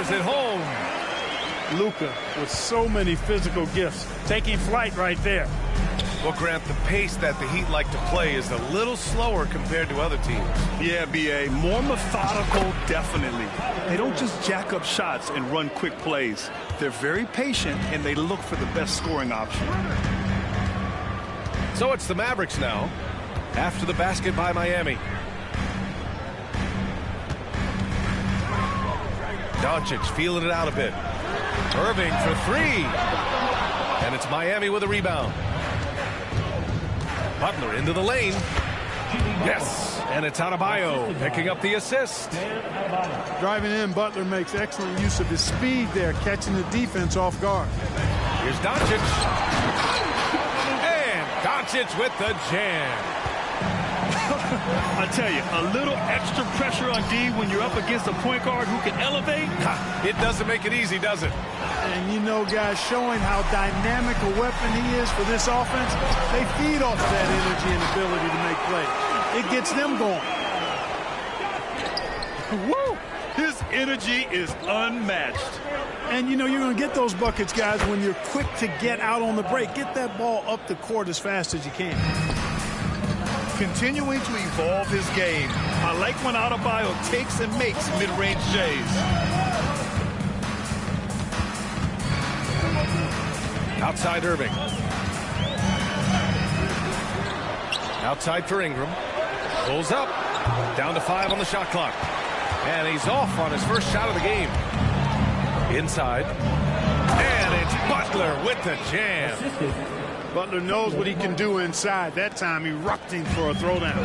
hammers it home. Luka with so many physical gifts, taking flight right there. Well, Grant, the pace that the Heat like to play is a little slower compared to other teams. Yeah, B.A., more methodical, definitely. They don't just jack up shots and run quick plays. They're very patient, and they look for the best scoring option. So it's the Mavericks now, after the basket by Miami. Doncic feeling it out a bit. Irving for three. And it's Miami with a rebound. Butler into the lane. Yes. And it's Adebayo picking up the assist. Driving in, Butler makes excellent use of his speed there, catching the defense off guard. Here's Doncic. And Doncic with the jam. I tell you, a little extra pressure on D when you're up against a point guard who can elevate. It doesn't make it easy, does it? And you know, guys, showing how dynamic a weapon he is for this offense, they feed off that energy and ability to make plays. It gets them going. Woo! His energy is unmatched. And, you know, you're going to get those buckets, guys, when you're quick to get out on the break. Get that ball up the court as fast as you can. Continuing to evolve his game. I like when Adebayo takes and makes mid-range J's. Outside Irving. Outside for Ingram. Pulls up. Down to 5 on the shot clock. And he's off on his first shot of the game. Inside. And it's Butler with the jam. Butler knows what he can do inside. That time, erupting for a throwdown.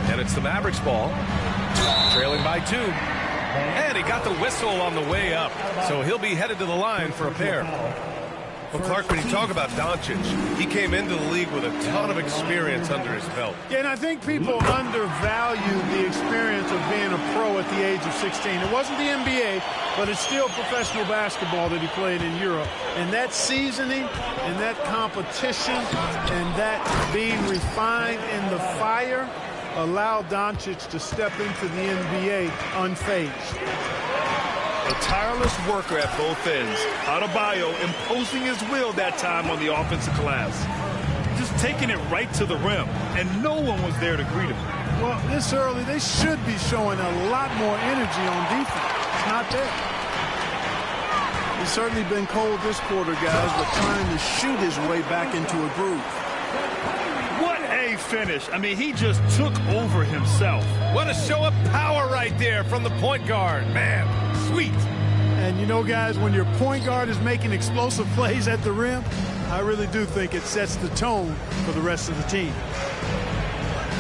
And it's the Mavericks ball. Trailing by 2. And he got the whistle on the way up. So he'll be headed to the line for a pair. Well, Clark, when you talk about Doncic, he came into the league with a ton of experience under his belt. Yeah, and I think people undervalue the experience of being a pro at the age of 16. It wasn't the NBA, but it's still professional basketball that he played in Europe. And that seasoning and that competition and that being refined in the fire allowed Doncic to step into the NBA unfazed. A tireless worker at both ends. Adebayo imposing his will that time on the offensive glass. Just taking it right to the rim, and no one was there to greet him. Well, this early, they should be showing a lot more energy on defense. It's not there. He's certainly been cold this quarter, guys, but trying to shoot his way back into a groove. What a finish. I mean, he just took over himself. What a show of power right there from the point guard. Man, sweet. And you know, guys, when your point guard is making explosive plays at the rim, I really do think it sets the tone for the rest of the team.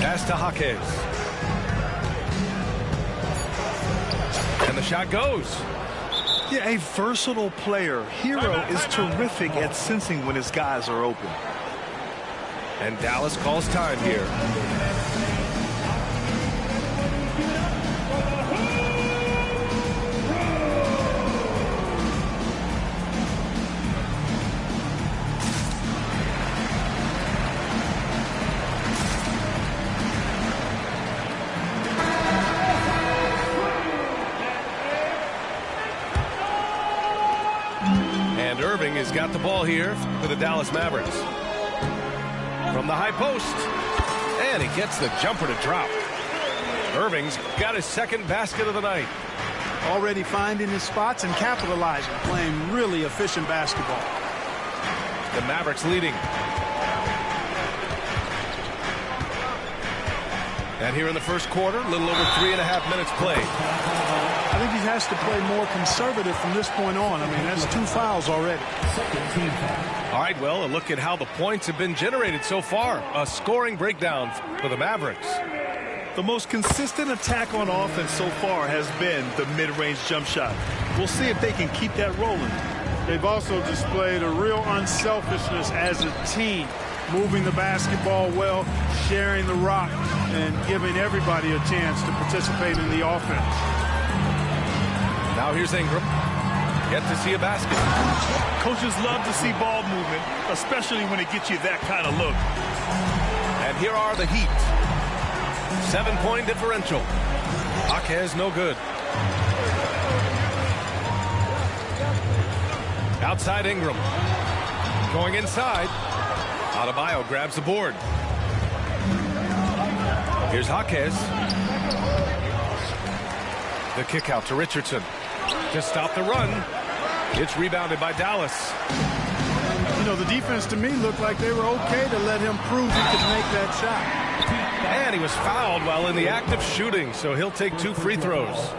Pass to Jaquez. And the shot goes. Yeah, a versatile player. Hero is terrific at sensing when his guys are open. And Dallas calls time here. And Irving has got the ball here for the Dallas Mavericks. From the high post. And he gets the jumper to drop. Irving's got his second basket of the night. Already finding his spots and capitalizing, playing really efficient basketball. The Mavericks leading. And here in the first quarter, a little over 3.5 minutes played. I think he has to play more conservative from this point on. I mean, that's 2 fouls already. All right, well, a look at how the points have been generated so far. A scoring breakdown for the Mavericks. The most consistent attack on offense so far has been the mid-range jump shot. We'll see if they can keep that rolling. They've also displayed a real unselfishness as a team, moving the basketball well, sharing the rock, and giving everybody a chance to participate in the offense. Now here's Ingram. Yet to see a basket. Coaches love to see ball movement, especially when it gets you that kind of look. And here are the Heat. 7-point differential. Jaquez no good. Outside Ingram. Going inside. Adebayo grabs the board. Here's Jaquez. The kick out to Richardson. To stop the run. It's rebounded by Dallas. You know, the defense to me looked like they were okay to let him prove he could make that shot. And he was fouled while in the act of shooting, so he'll take 2 free throws.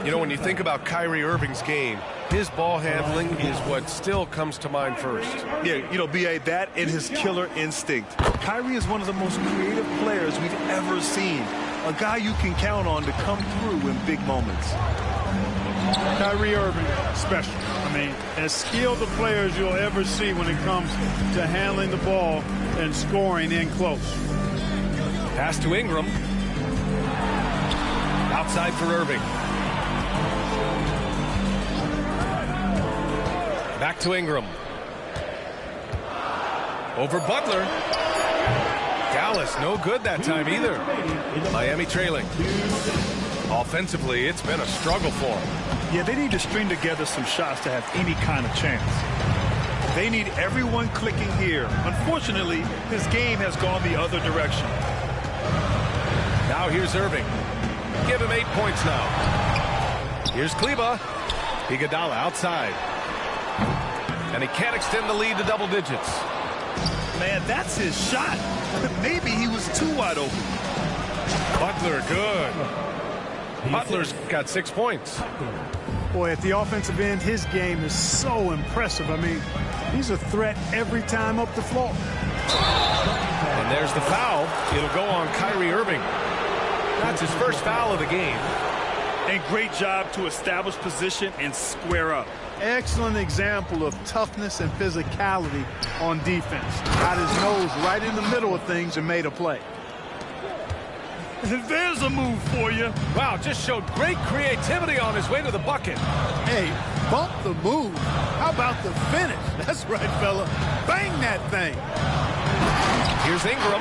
You know, when you think about Kyrie Irving's game, his ball handling is what still comes to mind first. Yeah, you know, B.A., that and his killer instinct. Kyrie is one of the most creative players we've ever seen. A guy you can count on to come through in big moments. Kyrie Irving, special. I mean, as skilled a player as you'll ever see when it comes to handling the ball and scoring in close. Pass to Ingram. Outside for Irving. Back to Ingram. Over Butler. Dallas no good that time either. Miami trailing. Offensively, it's been a struggle for them. Yeah, they need to string together some shots to have any kind of chance. They need everyone clicking here. Unfortunately, his game has gone the other direction. Now here's Irving. Give him 8 points now. Here's Kleber. Iguodala outside. And he can't extend the lead to double digits. Man, that's his shot. Maybe he was too wide open. Butler, good. Butler's got 6 points. Boy, at the offensive end, his game is so impressive. I mean, he's a threat every time up the floor. And there's the foul. It'll go on Kyrie Irving. That's his first foul of the game. And great job to establish position and square up. Excellent example of toughness and physicality on defense. Got his nose right in the middle of things and made a play. There's a move for you. Wow, just showed great creativity on his way to the bucket. Hey, bump the move. How about the finish? That's right, fella. Bang that thing. Here's Ingram.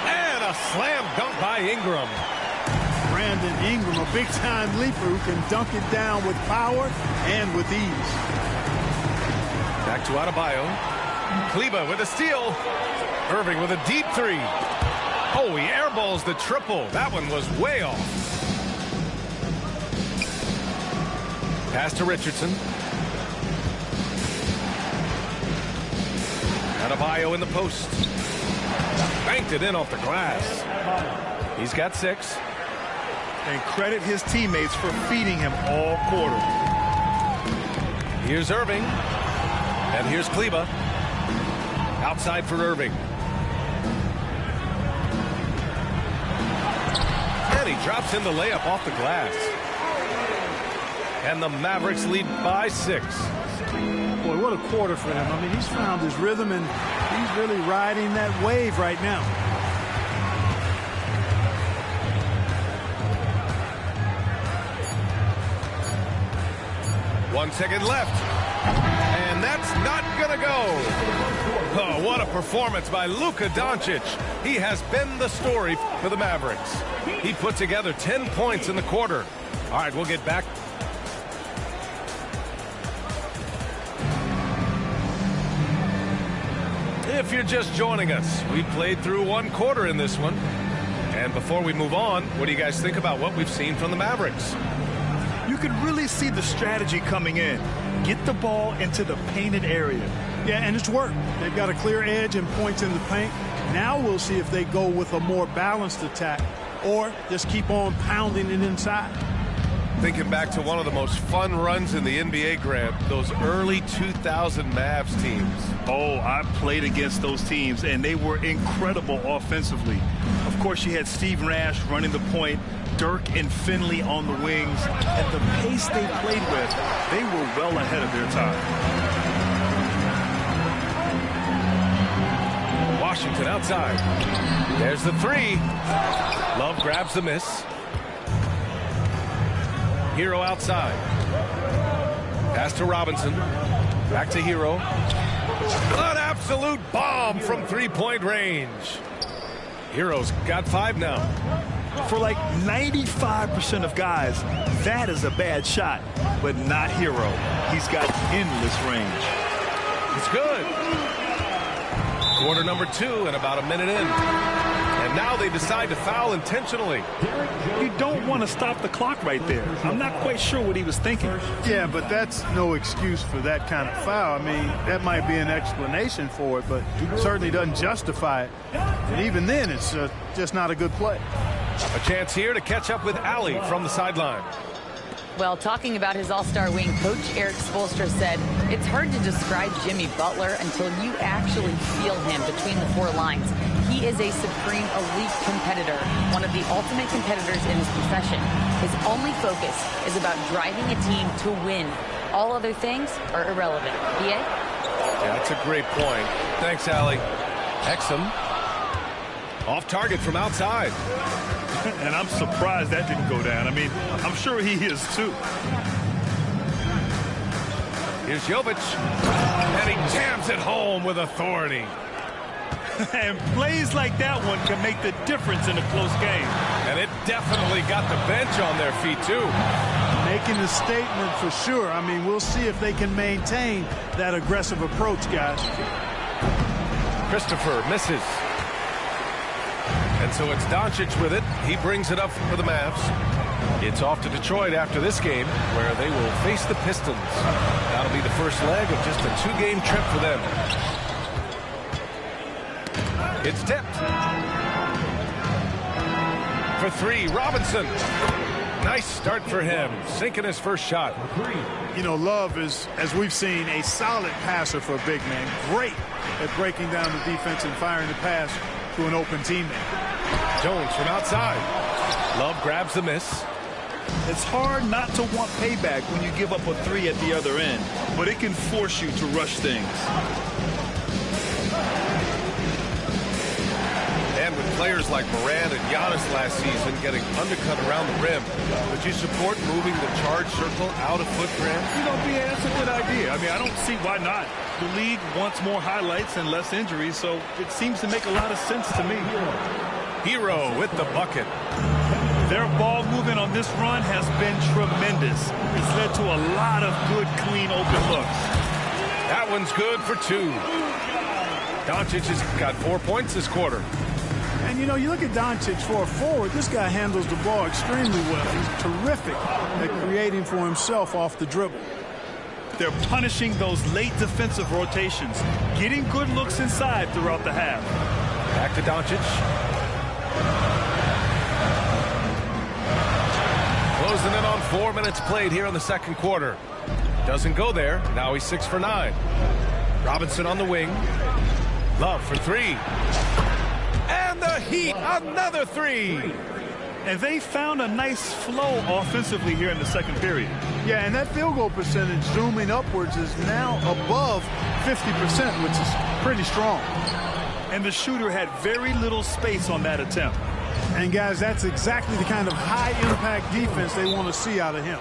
And a slam dunk by Ingram. Brandon Ingram, a big-time leaper who can dunk it down with power and with ease. Back to Adebayo. Kleber with a steal. Irving with a deep 3. Oh, he airballs the triple. That one was way off. Pass to Richardson. Adebayo in the post. Banked it in off the glass. He's got 6. And credit his teammates for feeding him all quarter. Here's Irving. And here's Kleber. Outside for Irving. And he drops in the layup off the glass. And the Mavericks lead by 6. Boy, what a quarter for him. I mean, he's found his rhythm, and he's really riding that wave right now. One second left. And that's not going to go. Oh, what a performance by Luka Doncic. He has been the story for the Mavericks. He put together 10 points in the quarter. All right, we'll get back. If you're just joining us, we played through 1 quarter in this one. And before we move on, what do you guys think about what we've seen from the Mavericks? You can really see the strategy coming in. Get the ball into the painted area. Yeah, and it's worked. They've got a clear edge and points in the paint. Now we'll see if they go with a more balanced attack or just keep on pounding it inside. Thinking back to one of the most fun runs in the NBA, Grant, those early 2000 Mavs teams. Oh, I played against those teams, and they were incredible offensively. Of course, you had Steve Nash running the point, Dirk and Finley on the wings, and the pace they played with, they were well ahead of their time. Washington outside. There's the 3. Love grabs the miss. Hero outside. Pass to Robinson. Back to Hero. An absolute bomb from 3-point range. Hero's got 5 now. For like 95% of guys, that is a bad shot, but not Hero. He's got endless range. It's good. Quarter number 2 and about a minute in. And now they decide to foul intentionally. You don't want to stop the clock right there. I'm not quite sure what he was thinking. Yeah, but that's no excuse for that kind of foul. I mean, that might be an explanation for it, but certainly doesn't justify it. And even then, it's just not a good play. A chance here to catch up with Allie from the sideline. Well, talking about his all-star wing, Coach Eric Spoelstra said, it's hard to describe Jimmy Butler until you actually feel him between the 4 lines. He is a supreme elite competitor, one of the ultimate competitors in his profession. His only focus is about driving a team to win. All other things are irrelevant. B.A.? Yeah, that's a great point. Thanks, Allie. Exum. Off target from outside. And I'm surprised that didn't go down. I mean, I'm sure he is too. Here's Jovic. And he jams it home with authority. And plays like that one can make the difference in a close game. And it definitely got the bench on their feet, too. Making a statement for sure. I mean, we'll see if they can maintain that aggressive approach, guys. Christopher misses. And so it's Doncic with it. He brings it up for the Mavs. It's off to Detroit after this game, where they will face the Pistons. That'll be the first leg of just a 2-game trip for them. It's tipped. For 3, Robinson. Nice start for him, sinking his first shot. You know, Love is, as we've seen, a solid passer for a big man. Great at breaking down the defense and firing the pass to an open teammate. Jones from outside. Love grabs the miss. It's hard not to want payback when you give up a 3 at the other end, but it can force you to rush things. And with players like Morant and Giannis last season getting undercut around the rim, would you support moving the charge circle out of Foot Graham? You know, BA, that's a good idea. I mean, I don't see why not. The league wants more highlights and less injuries, so it seems to make a lot of sense to me. Hero with the bucket. Their ball movement on this run has been tremendous. It's led to a lot of good, clean, open looks. That one's good for 2. Doncic has got 4 points this quarter. And, you know, you look at Doncic for a forward, this guy handles the ball extremely well. He's terrific at creating for himself off the dribble. They're punishing those late defensive rotations, getting good looks inside throughout the half. Back to Doncic. Closing in on 4 minutes played here in the second quarter. Doesn't go there. Now he's 6 for 9. Robinson on the wing. Love for 3. And the Heat, another 3. And they found a nice flow offensively here in the second period. Yeah, and that field goal percentage zooming upwards is now above 50%, which is pretty strong. And the shooter had very little space on that attempt. And, guys, that's exactly the kind of high-impact defense they want to see out of him.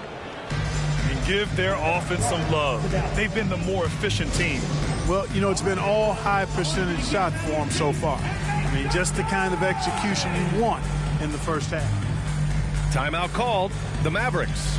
And give their offense some love. They've been the more efficient team. Well, you know, it's been all high-percentage shots for them so far. I mean, just the kind of execution you want in the first half. Timeout called. The Mavericks.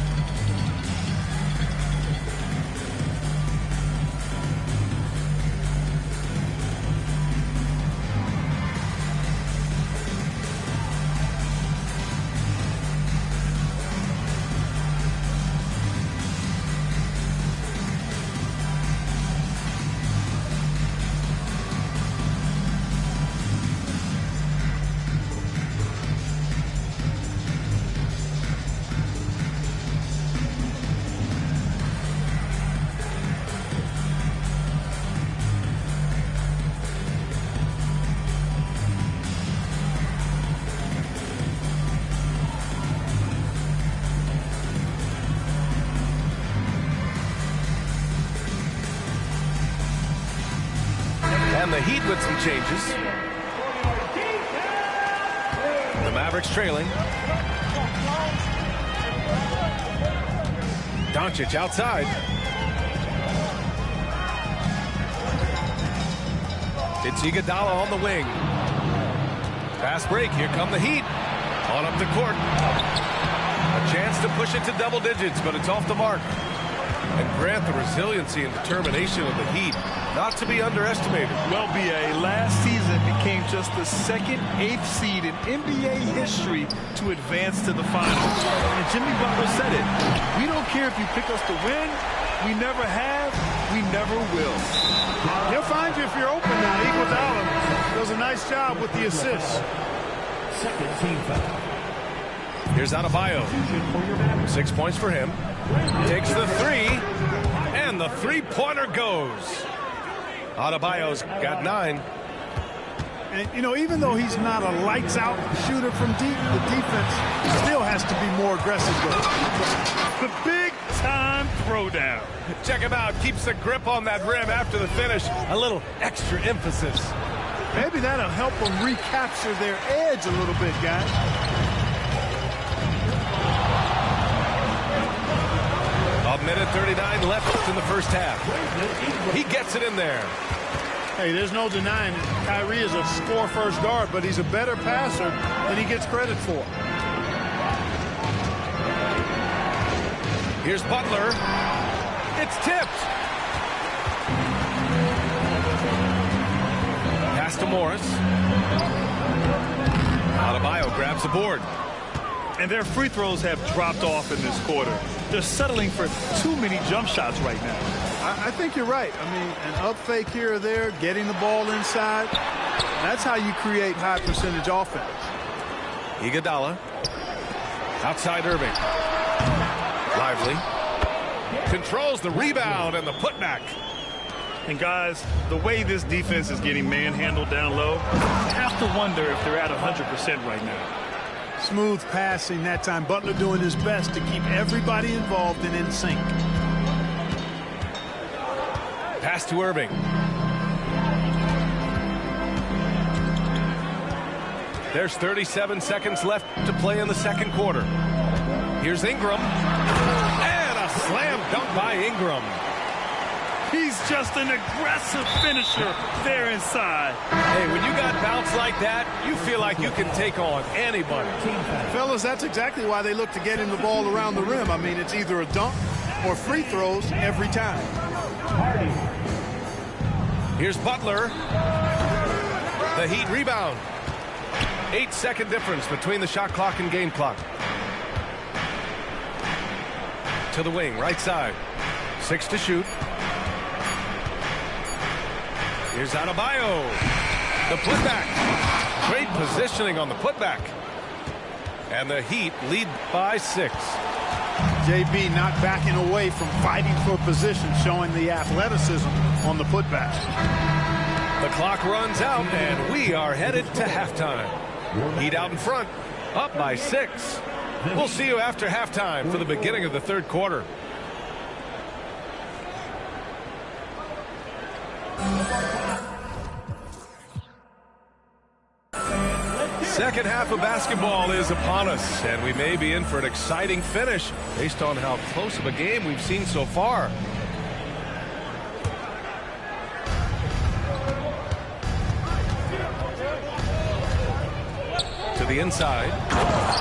And the Heat with some changes. The Mavericks trailing. Doncic outside. It's Iguodala on the wing. Fast break. Here come the Heat. On up the court. A chance to push it to double digits, but it's off the mark. And Grant, the resiliency and determination of the Heat, not to be underestimated. Well, B.A., last season became just the second 8th seed in NBA history to advance to the finals. And Jimmy Butler said it. We don't care if you pick us to win. We never have. We never will. He'll find you if you're open now. Iguodala does a nice job with the assists. Second team foul. Here's Adebayo. 6 points for him. Takes the three, and the three-pointer goes. Adebayo's got 9. And, you know, even though he's not a lights-out shooter from deep, the defense still has to be more aggressive with The big-time throwdown. Check him out. Keeps the grip on that rim after the finish. A little extra emphasis. Maybe that'll help them recapture their edge a little bit, guys. A minute 39 left in the first half. He gets it in there. Hey, there's no denying it. Kyrie is a score-first guard, but he's a better passer than he gets credit for. Here's Butler. It's tipped. Pass to Morris. Adebayo grabs the board. And their free throws have dropped off in this quarter. They're settling for too many jump shots right now. I think you're right. I mean, an up fake here or there, getting the ball inside, that's how you create high percentage offense. Iguodala. Outside Irving. Lively. Controls the rebound and the putback. And guys, the way this defense is getting manhandled down low, you have to wonder if they're at 100% right now. Smooth passing that time. Butler doing his best to keep everybody involved and in sync. Pass to Irving. There's 37 seconds left to play in the second quarter. Here's Ingram. And a slam dunk by Ingram. He's just an aggressive finisher there inside. Hey, when you got bounce like that, you feel like you can take on anybody. Fellas, that's exactly why they look to get him the ball around the rim. I mean, it's either a dunk or free throws every time. Here's Butler. The Heat rebound. 8-second difference between the shot clock and game clock. To the wing, right side. 6 to shoot. Here's Adebayo. The putback. Great positioning on the putback. And the Heat lead by 6. JB not backing away from fighting for position, showing the athleticism on the putback. The clock runs out, and we are headed to halftime. Heat out in front, up by 6. We'll see you after halftime for the beginning of the third quarter. Second half of basketball is upon us, and we may be in for an exciting finish based on how close of a game we've seen so far. To the inside,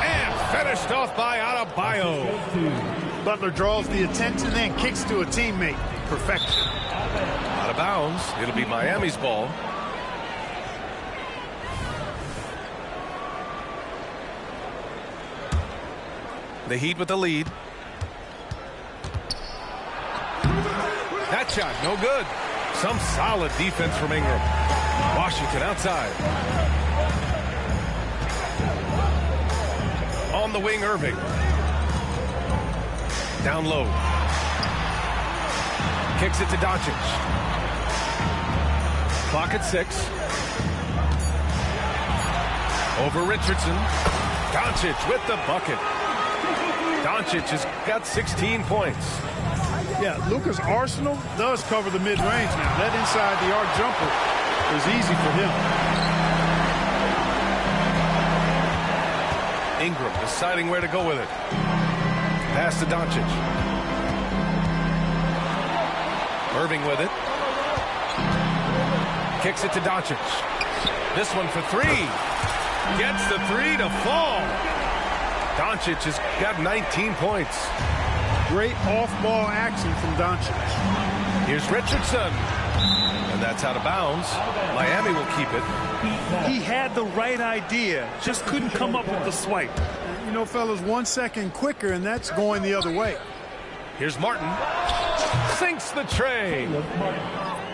and finished off by Adebayo. Butler draws the attention and kicks to a teammate. Perfection. Out of bounds. It'll be Miami's ball. The Heat with the lead. That shot, no good. Some solid defense from Ingram. Washington outside. On the wing, Irving. Down low. Kicks it to Doncic. Clock at 6. Over Richardson. Doncic with the bucket. Doncic has got 16 points. Yeah, Luka's arsenal does cover the mid-range now. That inside the arc jumper is easy for him. Ingram deciding where to go with it. Pass to Doncic. Irving with it. Kicks it to Doncic. This one for 3. Gets the 3 to fall. Doncic has got 19 points. Great off-ball action from Doncic. Here's Richardson. And that's out of bounds. Miami will keep it. He had the right idea, just couldn't come up with the swipe. You know, fellas, 1 second quicker, and that's going the other way. Here's Martin. Sinks the tray.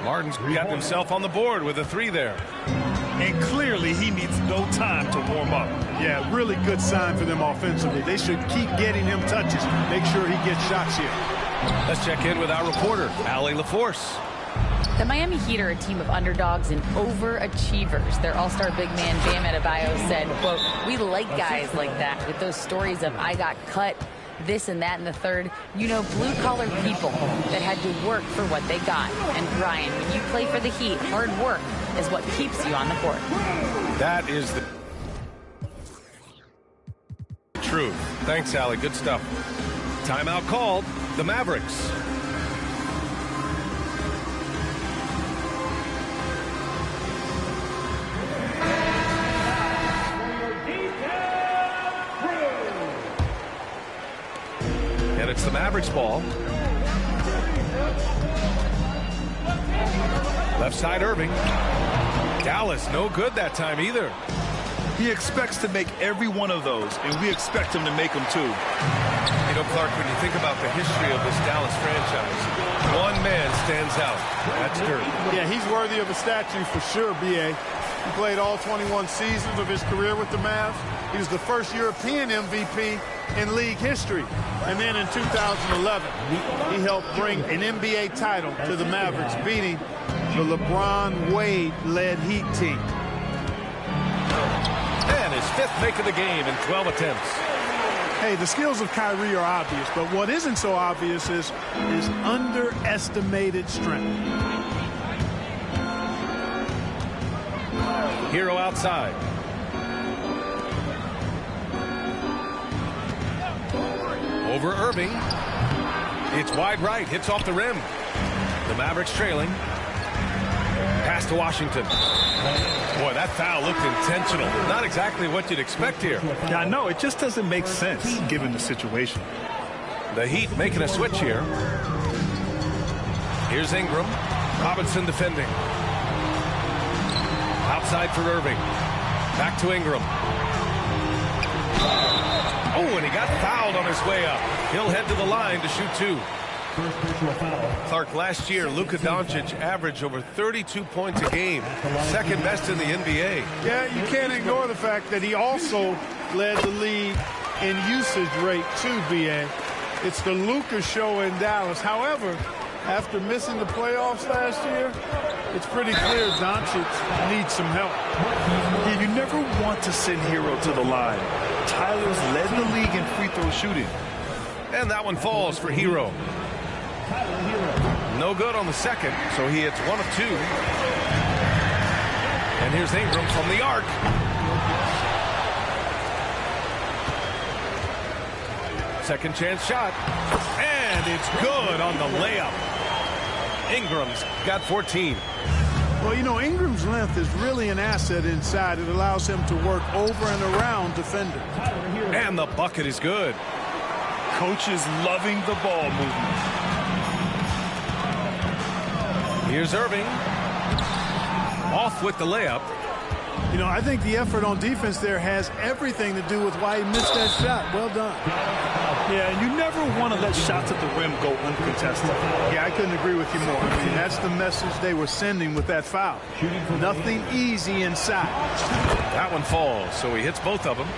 Martin's got himself on the board with a 3 there. And clearly he needs no time to warm up. Yeah, really good sign for them offensively. They should keep getting him touches. Make sure he gets shots here. Let's check in with our reporter, Allie LaForce. The Miami Heat are a team of underdogs and overachievers. Their all-star big man, Bam Adebayo, said, quote, "We like guys like that with those stories of I got cut, this and that and the third. You know, blue-collar people that had to work for what they got. And Brian, when you play for the Heat, hard work is what keeps you on the court." That is the truth. Thanks, Allie. Good stuff. Timeout called. The Mavericks. And it's the Mavericks ball. Left side, Irving. Dallas, no good that time either. He expects to make every one of those, and we expect him to make them too. You know, Clark, when you think about the history of this Dallas franchise, one man stands out. That's Dirk. Yeah, he's worthy of a statue for sure, B.A. He played all 21 seasons of his career with the Mavs. He was the first European MVP in league history. And then in 2011, he helped bring an NBA title to the Mavericks, beating the LeBron Wade-led Heat team. And his 5th make of the game in 12 attempts. Hey, the skills of Kyrie are obvious, but what isn't so obvious is his underestimated strength. Hero outside. Over Irving. It's wide right. Hits off the rim. The Mavericks trailing. Pass to Washington. Boy, that foul looked intentional. Not exactly what you'd expect here. Yeah, I know. It just doesn't make sense given the situation. The Heat making a switch here. Here's Ingram. Robinson defending. Outside for Irving. Back to Ingram. Oh, and he got fouled on his way up. He'll head to the line to shoot 2. Clark, last year, Luka Doncic averaged over 32 points a game. Second best in the NBA. Yeah, you can't ignore the fact that he also led the league in usage rate too, B.A. It's the Luka show in Dallas. However, after missing the playoffs last year, it's pretty clear Doncic needs some help. Yeah, you never want to send Hero to the line. Tyler's led the league in free throw shooting. And that one falls for Hero. No good on the second, so he hits 1 of 2. And here's Ingram from the arc. Second chance shot. And it's good on the layup. Ingram's got 14. Well, you know, Ingram's length is really an asset inside. It allows him to work over and around defenders. And the bucket is good. Coach is loving the ball movement. Here's Irving. Off with the layup. You know, I think the effort on defense there has everything to do with why he missed that shot. Well done. Yeah, you never want to let shots at the rim go uncontested. Yeah, I couldn't agree with you more. I mean, that's the message they were sending with that foul. Nothing easy inside. That one falls, so he hits both of them.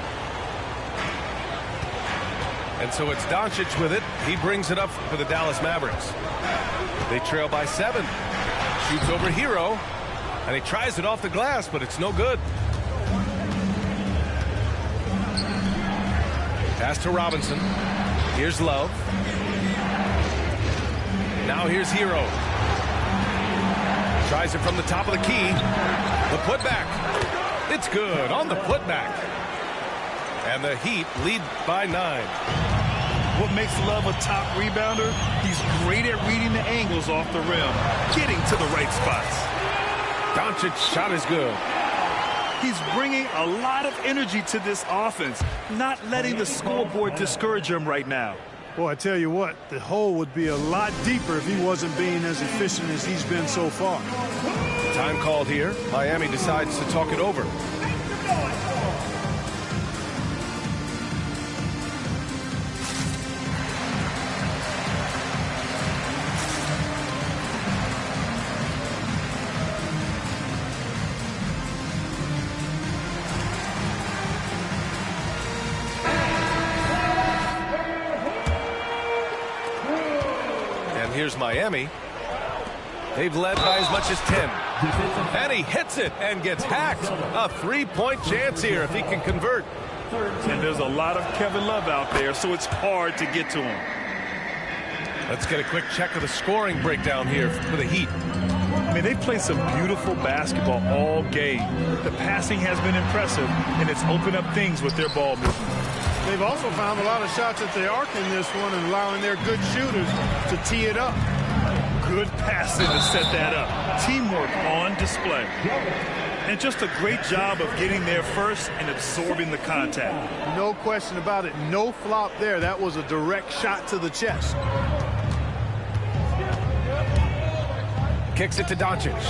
And so it's Doncic with it. He brings it up for the Dallas Mavericks. They trail by 7. Shoots over Hero. And he tries it off the glass, but it's no good. Pass to Robinson. Here's Love. Now here's Hero. Tries it from the top of the key. The putback. It's good on the putback. And the Heat lead by 9. What makes Love a top rebounder? He's great at reading the angles off the rim, getting to the right spots. Doncic's shot is good. He's bringing a lot of energy to this offense, not letting the scoreboard discourage him right now. Boy, I tell you what, the hole would be a lot deeper if he wasn't being as efficient as he's been so far. Time called here. Miami decides to talk it over. Here's Miami. They've led by as much as 10. And he hits it and gets hacked. A three-point chance here if he can convert. And there's a lot of Kevin Love out there, so it's hard to get to him. Let's get a quick check of the scoring breakdown here for the Heat. I mean, they've played some beautiful basketball all game. The passing has been impressive, and it's opened up things with their ball movement. They've also found a lot of shots at the arc in this one and allowing their good shooters to tee it up. Good passing to set that up. Teamwork on display. And just a great job of getting there first and absorbing the contact. No question about it. No flop there. That was a direct shot to the chest. Kicks it to Doncic.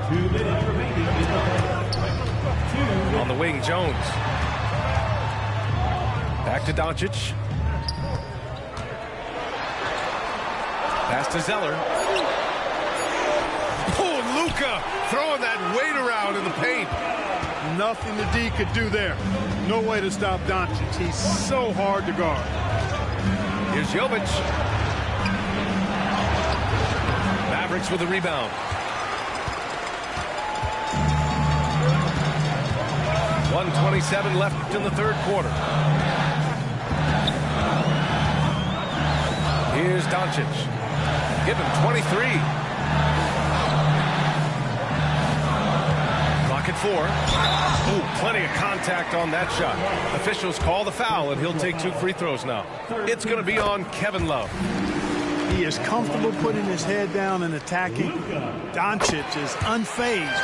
2 minutes remaining in the third. On the wing, Jones. Back to Doncic. Pass to Zeller. Oh, Luka throwing that weight around in the paint. Nothing the D could do there. No way to stop Doncic. He's so hard to guard. Here's Jovic. Mavericks with the rebound. 1:27 left in the third quarter. Here's Doncic. Give him 23. Clock at 4. Ooh, plenty of contact on that shot. Officials call the foul, and he'll take 2 free throws now. It's going to be on Kevin Love. He is comfortable putting his head down and attacking. Doncic is unfazed,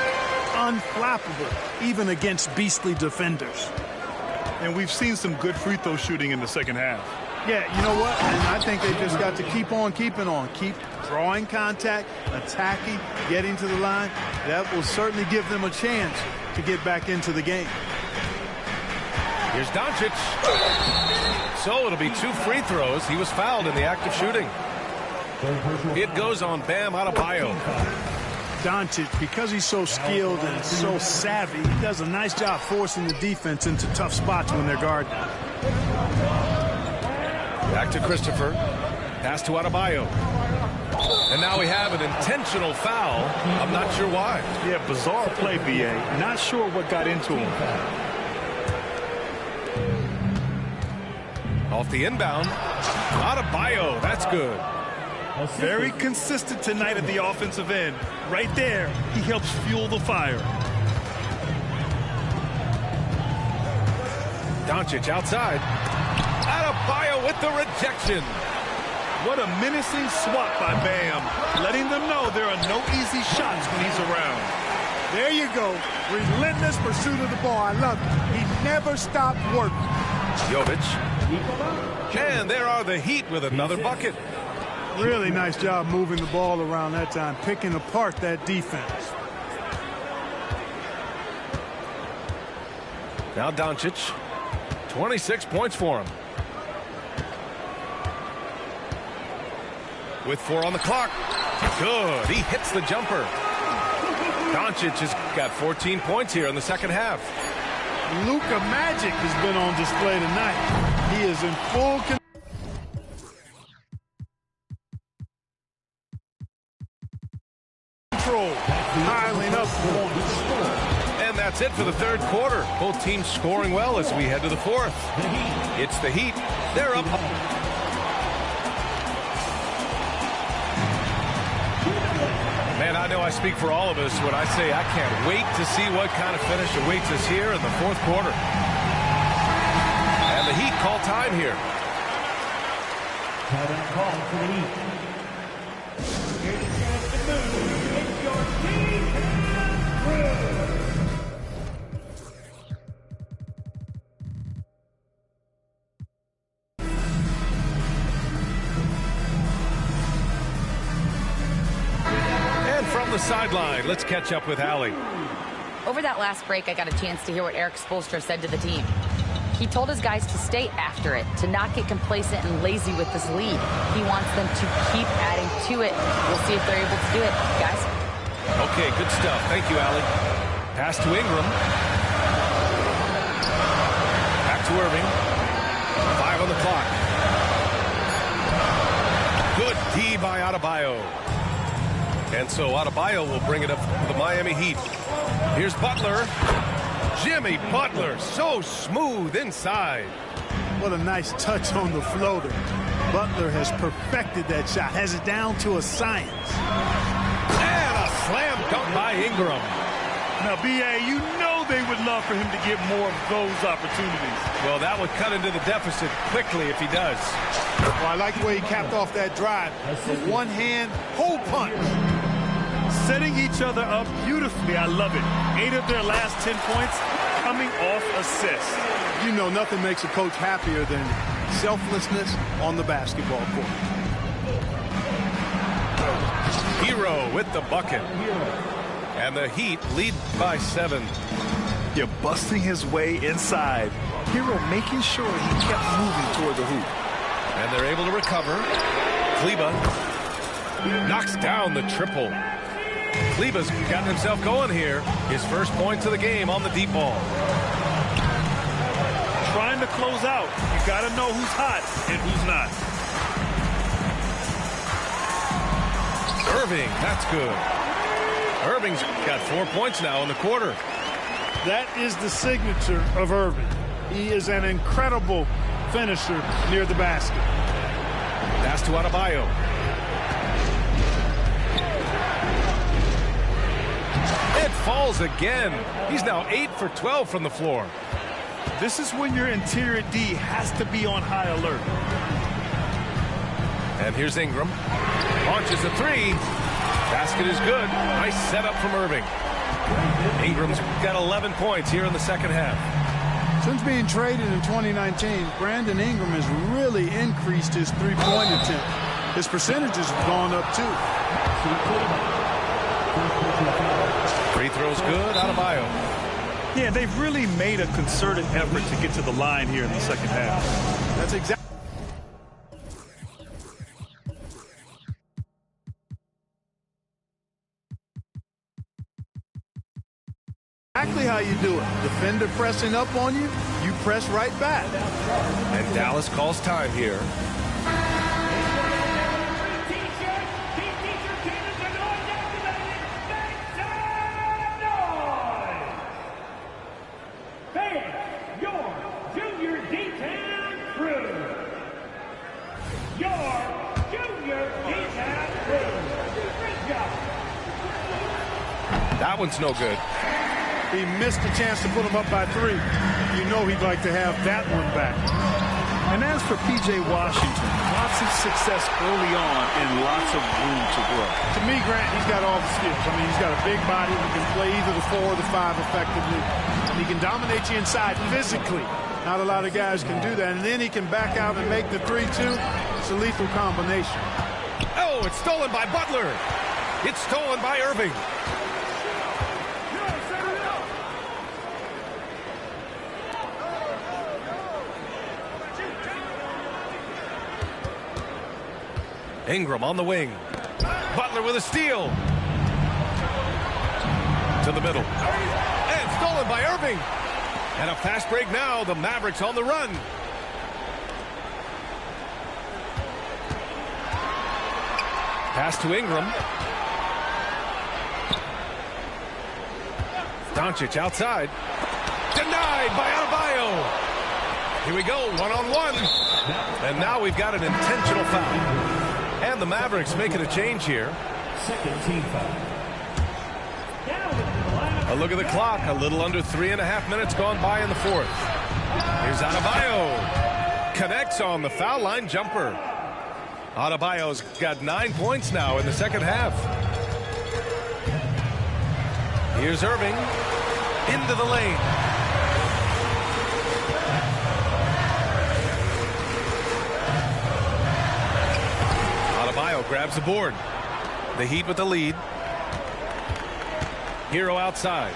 unflappable, even against beastly defenders. And we've seen some good free throw shooting in the second half. Yeah, you know what? And I think they just got to keep on keeping on. Keep drawing contact, attacking, getting to the line. That will certainly give them a chance to get back into the game. Here's Doncic. So it'll be 2 free throws. He was fouled in the act of shooting. It goes on Bam Adebayo. Doncic, because he's so skilled and so savvy, he does a nice job forcing the defense into tough spots when they're guarding. Back to Christopher. Pass to Adebayo. And now we have an intentional foul. I'm not sure why. Yeah, bizarre play, B.A. Not sure what got into him. Off the inbound. Adebayo, that's good. Very consistent tonight at the offensive end. Right there, he helps fuel the fire. Doncic outside. Adebayo with the rejection. What a menacing swat by Bam, letting them know there are no easy shots when he's around. There you go. Relentless pursuit of the ball. I love it. He never stopped working. Jovic. And there are the Heat with another bucket. Really nice job moving the ball around that time, picking apart that defense. Now Doncic. 26 points for him. With 4 on the clock. Good. He hits the jumper. Doncic has got 14 points here in the second half. Luka Magic has been on display tonight. He is in full control. Piling up points. And that's it for the third quarter. Both teams scoring well as we head to the fourth. It's the Heat. They're up. Man, I know I speak for all of us when I say I can't wait to see what kind of finish awaits us here in the fourth quarter. And the Heat call time here. Timeout call for the Heat. Here's a chance to move. It's your team. the sideline, let's catch up with Allie. Over that last break, I got a chance to hear what Erik Spoelstra said to the team. He told his guys to stay after it, to not get complacent and lazy with this lead. He wants them to keep adding to it. We'll see if they're able to do it, guys. Okay, good stuff. Thank you, Allie. Pass to Ingram. Back to Irving. 5 on the clock. Good D by Adebayo. And so Adebayo will bring it up for the Miami Heat. Here's Butler. Jimmy Butler, so smooth inside. What a nice touch on the floater. Butler has perfected that shot, has it down to a science. And a slam dunk by Ingram. Now, B.A., you know they would love for him to get more of those opportunities. Well, that would cut into the deficit quickly if he does. Well, I like the way he capped off that drive. The one-hand hole punch. Setting each other up beautifully. I love it. 8 of their last 10 points coming off assists. You know, nothing makes a coach happier than selflessness on the basketball court. Hero with the bucket. And the Heat lead by 7. You're busting his way inside. Hero making sure he kept moving toward the hoop. And they're able to recover. Kleber knocks down the triple. Kleber's gotten himself going here. His first points of the game on the deep ball. Trying to close out. You got to know who's hot and who's not. Irving, that's good. Irving's got 4 points now in the quarter. That is the signature of Irving. He is an incredible finisher near the basket. Pass to Adebayo. It falls again. He's now 8 for 12 from the floor. This is when your interior D has to be on high alert. And here's Ingram. Launches a 3. Basket is good. Nice setup from Irving. Ingram's got 11 points here in the second half. Since being traded in 2019, Brandon Ingram has really increased his three-point attempt. His percentages have gone up, too. Free throw's good. Adebayo. Yeah, they've really made a concerted effort to get to the line here in the second half. That's exactly how you do it. Defender pressing up on you, you press right back. And Dallas calls time here. That one's no good. He missed a chance to put him up by 3. You know he'd like to have that one back. And as for P.J. Washington, lots of success early on and lots of room to grow. To me, Grant, he's got all the skills. I mean, he's got a big body. He can play either the 4 or the 5 effectively. He can dominate you inside physically. Not a lot of guys can do that. And then he can back out and make the 3-2. It's a lethal combination. Oh, it's stolen by Butler. It's stolen by Irving. Ingram on the wing. Butler with a steal. To the middle. And stolen by Irving. And a fast break now. The Mavericks on the run. Pass to Ingram. Doncic outside. Denied by Adebayo. Here we go, one-on-one. And now we've got an intentional foul. And the Mavericks making a change here. Second team foul. A look at the clock. A little under 3.5 minutes gone by in the fourth. Here's Adebayo. Connects on the foul line jumper. Adebayo's got 9 points now in the second half. Here's Irving. Into the lane. Adebayo grabs the board. The Heat with the lead. Hero outside.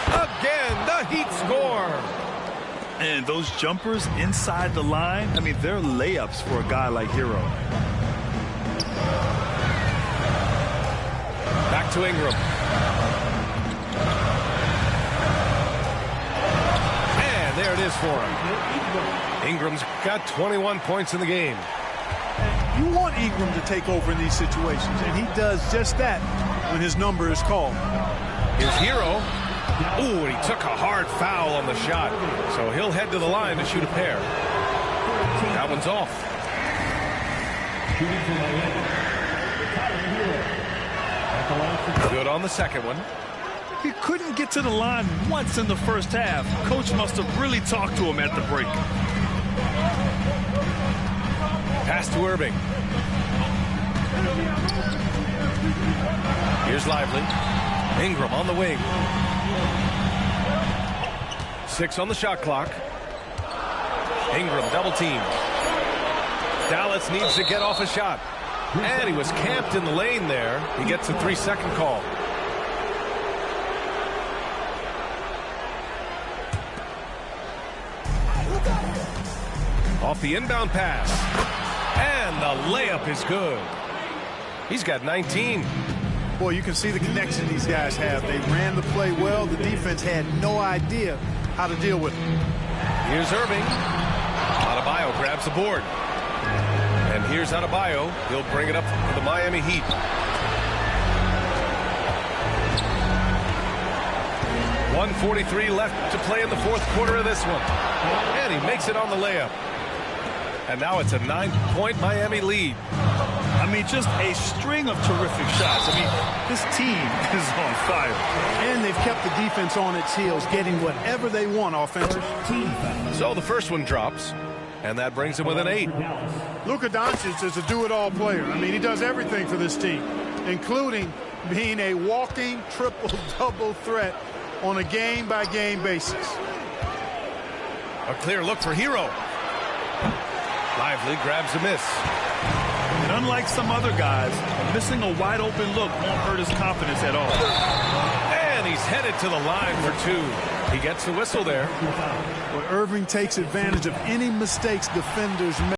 Again, the Heat score. And those jumpers inside the line, I mean, they're layups for a guy like Hero. Back to Ingram. And there it is for him. Ingram's got 21 points in the game. You want Ingram to take over in these situations, and he does just that when his number is called. Here's Hero. Ooh, and he took a hard foul on the shot. So he'll head to the line to shoot a pair. That one's off. Good on the second one. He couldn't get to the line once in the first half. Coach must have really talked to him at the break. Pass to Irving. Here's Lively. Ingram on the wing. 6 on the shot clock. Ingram double team. Dallas needs to get off a shot. And he was camped in the lane there. He gets a 3-second call. Off the inbound pass. And the layup is good. He's got 19. Boy, you can see the connection these guys have. They ran the play well. The defense had no idea how to deal with it. Here's Irving. Adebayo grabs the board. And here's Adebayo. He'll bring it up for the Miami Heat. .143 left to play in the fourth quarter of this one. And he makes it on the layup. And now it's a 9-point Miami lead. I mean, just a string of terrific shots. I mean, this team is on fire. And they've kept the defense on its heels, getting whatever they want offensively. So the first one drops, and that brings him within 8. Luka Doncic is a do-it-all player. I mean, he does everything for this team, including being a walking triple-double threat on a game-by-game basis. A clear look for Hero. Lively grabs a miss. And unlike some other guys, missing a wide-open look won't hurt his confidence at all. And he's headed to the line for 2. He gets the whistle there. Well, Irving takes advantage of any mistakes defenders make.